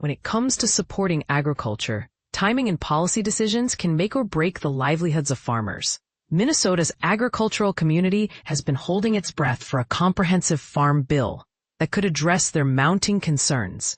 When it comes to supporting agriculture, timing and policy decisions can make or break the livelihoods of farmers. Minnesota's agricultural community has been holding its breath for a comprehensive farm bill that could address their mounting concerns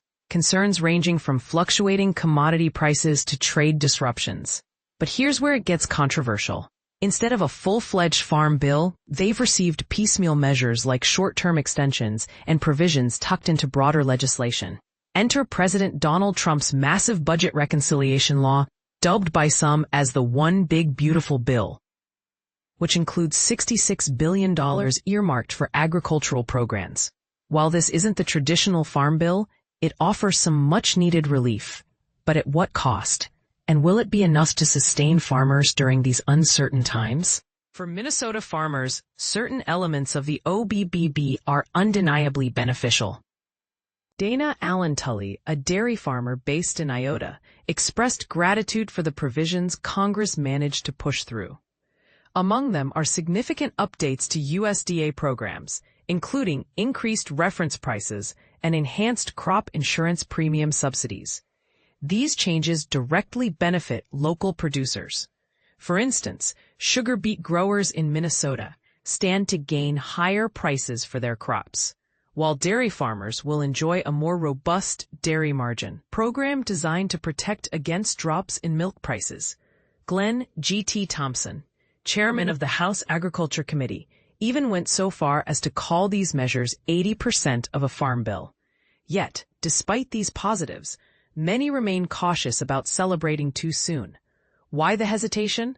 ranging from fluctuating commodity prices to trade disruptions. But here's where it gets controversial. Instead of a full-fledged farm bill, they've received piecemeal measures like short-term extensions and provisions tucked into broader legislation. Enter President Donald Trump's massive budget reconciliation law, dubbed by some as the One Big Beautiful Bill, which includes $66 billion earmarked for agricultural programs. While this isn't the traditional farm bill, it offers some much-needed relief. But at what cost? And will it be enough to sustain farmers during these uncertain times? For Minnesota farmers, certain elements of the OBBB are undeniably beneficial. Dana Allen Tully, a dairy farmer based in Iota, expressed gratitude for the provisions Congress managed to push through. Among them are significant updates to USDA programs, including increased reference prices and enhanced crop insurance premium subsidies. These changes directly benefit local producers. For instance, sugar beet growers in Minnesota stand to gain higher prices for their crops, while dairy farmers will enjoy a more robust dairy margin program designed to protect against drops in milk prices. Glenn G.T. Thompson, chairman of the House Agriculture Committee, even went so far as to call these measures 80% of a farm bill. Yet, despite these positives, many remain cautious about celebrating too soon. Why the hesitation?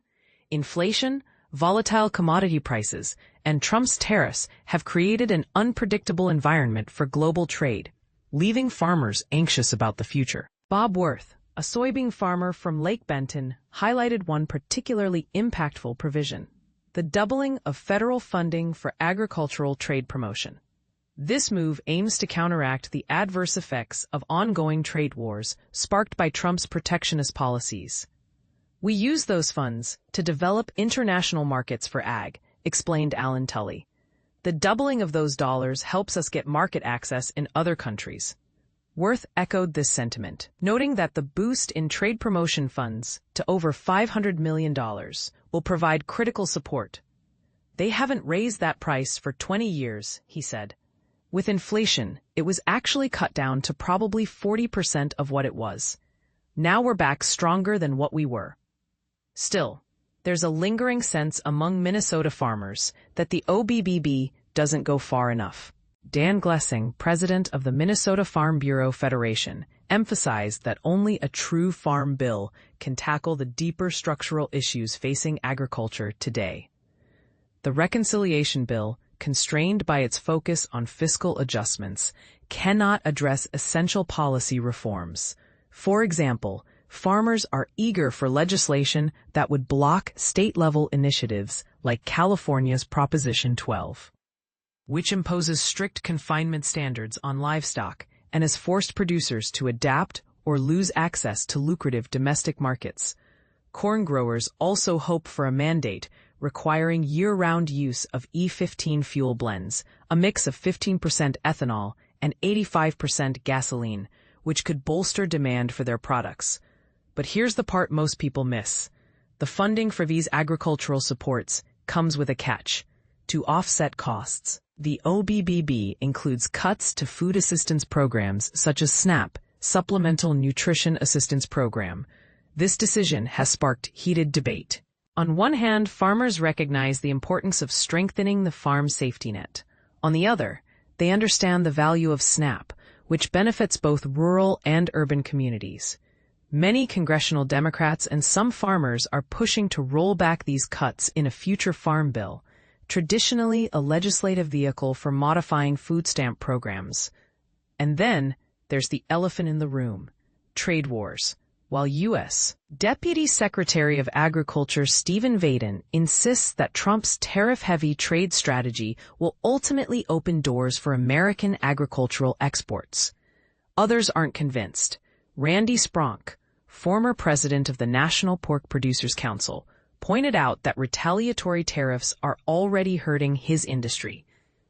Inflation, volatile commodity prices, and Trump's tariffs have created an unpredictable environment for global trade, leaving farmers anxious about the future. Bob Worth, a soybean farmer from Lake Benton, highlighted one particularly impactful provision: the doubling of federal funding for agricultural trade promotion. This move aims to counteract the adverse effects of ongoing trade wars sparked by Trump's protectionist policies. We use those funds to develop international markets for ag, explained Allen Tully. The doubling of those dollars helps us get market access in other countries. Worth echoed this sentiment, noting that the boost in trade promotion funds to over $500 million will provide critical support. They haven't raised that price for 20 years, he said. With inflation, it was actually cut down to probably 40% of what it was. Now we're back stronger than what we were. Still, there's a lingering sense among Minnesota farmers that the OBBB doesn't go far enough. Dan Glessing, president of the Minnesota Farm Bureau Federation, emphasized that only a true farm bill can tackle the deeper structural issues facing agriculture today. The reconciliation bill, constrained by its focus on fiscal adjustments, cannot address essential policy reforms. For example, farmers are eager for legislation that would block state-level initiatives like California's Proposition 12, which imposes strict confinement standards on livestock and has forced producers to adapt or lose access to lucrative domestic markets. Corn growers also hope for a mandate requiring year-round use of E15 fuel blends, a mix of 15% ethanol and 85% gasoline, which could bolster demand for their products. But here's the part most people miss. The funding for these agricultural supports comes with a catch. To offset costs, the OBBB includes cuts to food assistance programs such as SNAP, Supplemental Nutrition Assistance Program. This decision has sparked heated debate. On one hand, farmers recognize the importance of strengthening the farm safety net. On the other, they understand the value of SNAP, which benefits both rural and urban communities. Many congressional Democrats and some farmers are pushing to roll back these cuts in a future farm bill, traditionally a legislative vehicle for modifying food stamp programs. And then there's the elephant in the room: trade wars. While U.S. Deputy Secretary of Agriculture Stephen Vaden insists that Trump's tariff-heavy trade strategy will ultimately open doors for American agricultural exports, others aren't convinced. Randy Spronk, former president of the National Pork Producers Council, pointed out that retaliatory tariffs are already hurting his industry.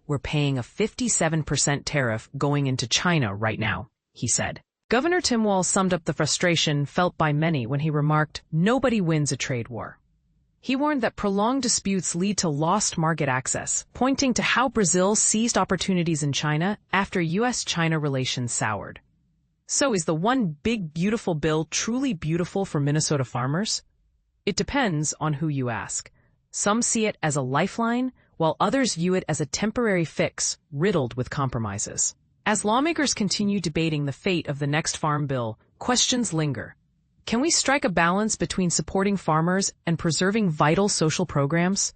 "We're paying a 57% tariff going into China right now," he said. Governor Tim Walz summed up the frustration felt by many when he remarked, "Nobody wins a trade war." He warned that prolonged disputes lead to lost market access, pointing to how Brazil seized opportunities in China after U.S.-China relations soured. So is the one big beautiful bill truly beautiful for Minnesota farmers? It depends on who you ask. Some see it as a lifeline, while others view it as a temporary fix riddled with compromises. As lawmakers continue debating the fate of the next farm bill, questions linger. Can we strike a balance between supporting farmers and preserving vital social programs?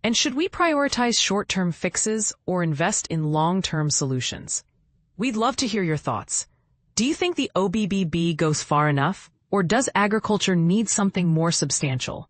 And should we prioritize short-term fixes or invest in long-term solutions? We'd love to hear your thoughts. Do you think the OBBB goes far enough, or does agriculture need something more substantial?